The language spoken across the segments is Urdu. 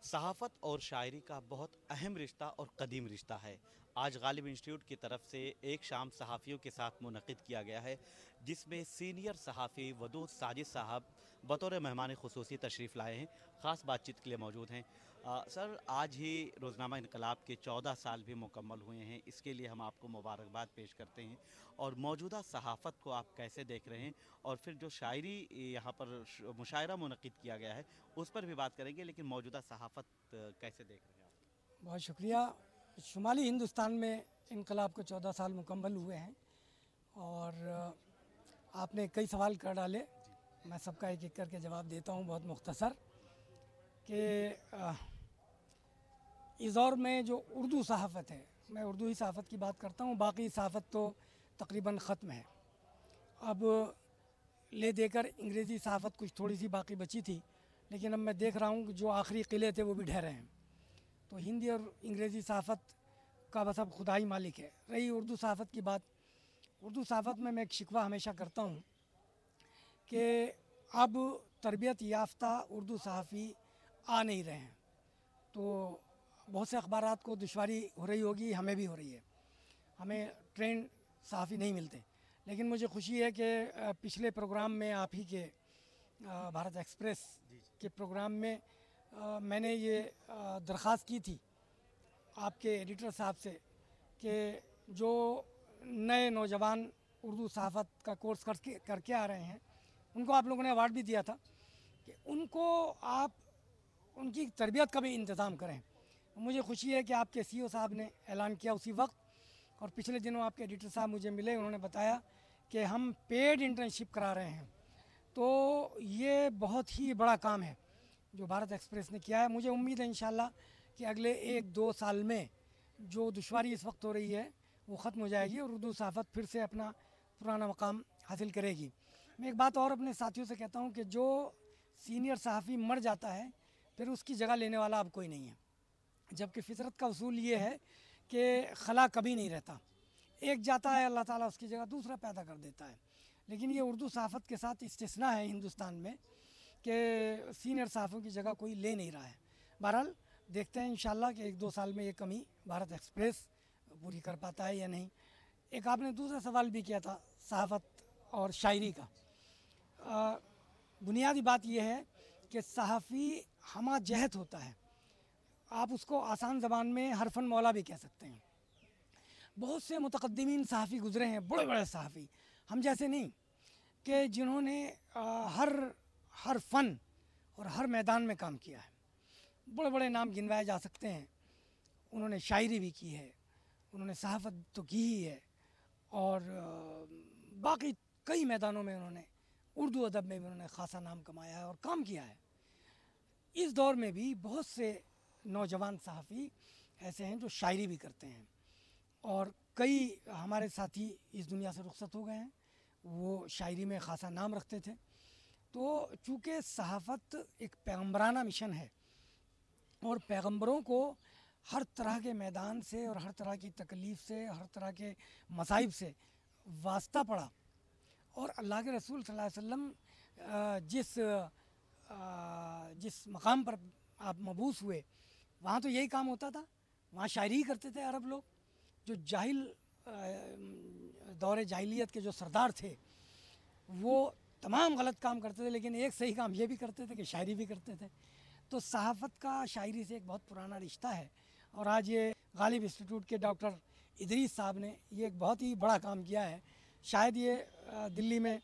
صحافت اور شاعری کا بہت اہم رشتہ اور قدیم رشتہ ہے۔ آج غالب انسٹیٹیوٹ کی طرف سے ایک شام صحافیوں کے ساتھ منعقد کیا گیا ہے، جس میں سینئر صحافی ودود ساجد صاحب بطور مہمان خصوصی تشریف لائے ہیں، خاص بات چیت کے لیے موجود ہیں۔ سر، آج ہی روزنامہ انقلاب کے 14 سال بھی مکمل ہوئے ہیں، اس کے لیے ہم آپ کو مبارکباد پیش کرتے ہیں۔ اور موجودہ صحافت کو آپ کیسے دیکھ رہے ہیں، اور پھر جو شاعری یہاں پر مشاعرہ منعقد کیا گیا ہے اس پر بھی بات کریں گے، لیکن موجودہ صحافت کیسے دیکھ رہے ہیں آپ؟ بہت شکریہ۔ شمالی ہندوستان میں انقلاب کو 14 سال مکمل ہوئے ہیں اور آپ نے کئی سوال کر ڈالے، میں سب کا ایک ایک کر کے جواب دیتا ہوں بہت مختصر کہ اس دور میں جو اردو صحافت ہے، میں اردو ہی صحافت کی بات کرتا ہوں، باقی صحافت تو تقریباً ختم ہے۔ اب لے دے کر انگریزی صحافت کچھ تھوڑی سی باقی بچی تھی، لیکن اب میں دیکھ رہا ہوں کہ جو آخری قلعے تھے وہ بھی ڈھہ رہے ہیں، تو ہندی اور انگریزی صحافت کا بس اب خدا ہی مالک ہے۔ رہی اردو صحافت کی بات، اردو صحافت میں ایک شکوہ ہمیشہ کرتا ہوں کہ اب تربیت یافتہ اردو صحافی آ نہیں رہے ہیں، تو بہت سے اخبارات کو دشواری ہو رہی ہوگی، ہمیں بھی ہو رہی ہے، ہمیں ٹرینڈ صحافی نہیں ملتے۔ لیکن مجھے خوشی ہے کہ پچھلے پروگرام میں آپ ہی کے بھارت ایکسپریس کے پروگرام میں میں نے یہ درخواست کی تھی آپ کے ایڈیٹر صاحب سے کہ جو نئے نوجوان اردو صحافت کا کورس کر کے آ رہے ہیں، ان کو آپ لوگوں نے ایوارڈ بھی دیا تھا کہ ان کو آپ ان کی تربیت کا بھی انتظام کریں۔ مجھے خوشی ہے کہ آپ کے سی او صاحب نے اعلان کیا اسی وقت، اور پچھلے دنوں آپ کے ایڈیٹر صاحب مجھے ملے، انہوں نے بتایا کہ ہم پیڈ انٹرنشپ کرا رہے ہیں۔ تو یہ بہت ہی بڑا کام ہے جو بھارت ایکسپریس نے کیا ہے۔ مجھے امید ہے انشاءاللہ کہ اگلے 1-2 سال میں جو دشواری اس وقت ہو رہی ہے وہ ختم ہو جائے گی اور اردو صحافت پھر سے اپنا پرانا مقام حاصل کرے گی۔ میں ایک بات اور اپنے ساتھیوں سے کہتا ہوں کہ جو سینئر صحافی مر جاتا ہے پھر اس کی جگہ لینے والا اب کوئی نہیں ہے، جبکہ فطرت کا اصول یہ ہے کہ خلا کبھی نہیں رہتا، ایک جاتا ہے اللہ تعالیٰ اس کی جگہ دوسرا پیدا کر دیتا ہے۔ لیکن یہ اردو صحافت کے ساتھ استثناء ہے ہندوستان میں کہ سینئر صحافیوں کی جگہ کوئی لے نہیں رہا ہے۔ بہرحال دیکھتے ہیں انشاءاللہ کہ 1-2 سال میں یہ کمی بھارت ایکسپریس پوری کر پاتا ہے یا نہیں۔ ایک آپ نے دوسرا سوال بھی کیا تھا صحافت اور شاعری کا۔ بنیادی بات یہ ہے کہ صحافی ہمہ جہت ہوتا ہے، آپ اس کو آسان زبان میں حرفن مولا بھی کہہ سکتے ہیں۔ بہت سے متقدمین صحافی گزرے ہیں، بڑے بڑے صحافی، ہم جیسے نہیں، کہ جنہوں نے ہر فن اور ہر میدان میں کام کیا ہے۔ بڑے بڑے نام گنوائے جا سکتے ہیں، انہوں نے شاعری بھی کی ہے، انہوں نے صحافت تو کی ہی ہے، اور باقی کئی میدانوں میں انہوں نے اردو ادب میں بھی انہوں نے خاصا نام کمایا ہے اور کام کیا ہے۔ اس دور میں بھی بہت سے نوجوان صحافی ایسے ہیں جو شاعری بھی کرتے ہیں، اور کئی ہمارے ساتھی اس دنیا سے رخصت ہو گئے ہیں، وہ شاعری میں خاصا نام رکھتے تھے۔ تو چونکہ صحافت ایک پیغمبرانہ مشن ہے اور پیغمبروں کو ہر طرح کے میدان سے اور ہر طرح کی تکلیف سے، ہر طرح کے مصائب سے واسطہ پڑا، اور اللہ کے رسول صلی اللہ علیہ وسلم جس مقام پر آپ مبعوث ہوئے وہاں تو یہی کام ہوتا تھا، وہاں شاعری ہی کرتے تھے عرب لوگ۔ جو جاہل دور جاہلیت کے جو سردار تھے وہ تمام غلط کام کرتے تھے، لیکن ایک صحیح کام یہ بھی کرتے تھے کہ شاعری بھی کرتے تھے۔ تو صحافت کا شاعری سے ایک بہت پرانا رشتہ ہے، اور آج یہ غالب انسٹیٹیوٹ کے ڈاکٹر ادریس صاحب نے یہ ایک بہت ہی بڑا کام کیا ہے۔ شاید یہ دلی میں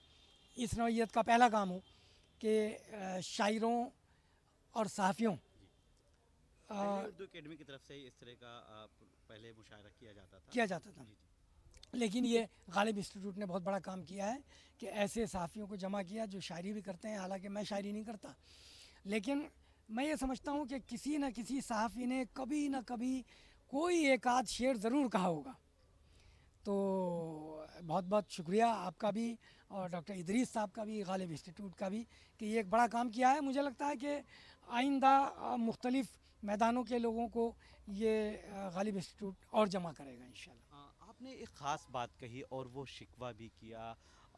اس نوعیت کا پہلا کام ہو کہ شاعروں اور صحافیوں اردو اکیڈمی کی طرف سے اس طرح کا پہلے مشاعرہ کیا جاتا تھا۔ لیکن یہ غالب انسٹیٹیوٹ نے بہت بڑا کام کیا ہے کہ ایسے صحافیوں کو جمع کیا جو شاعری بھی کرتے ہیں، حالانکہ میں شاعری نہیں کرتا، لیکن میں یہ سمجھتا ہوں کہ کسی نہ کسی صحافی نے کبھی نہ کبھی کوئی ایک آدھ شعر ضرور کہا ہوگا۔ تو بہت بہت شکریہ آپ کا بھی اور ڈاکٹر ادریس صاحب کا بھی، غالب انسٹیٹیوٹ کا بھی، کہ یہ ایک بڑا کام کیا ہے۔ مجھے لگتا ہے کہ آئندہ مختلف میدانوں کے لوگوں کو یہ غالب انسٹیٹیوٹ اور جمع کرے گا انشاءاللہ۔ آپ نے ایک خاص بات کہی اور وہ شکوہ بھی کیا،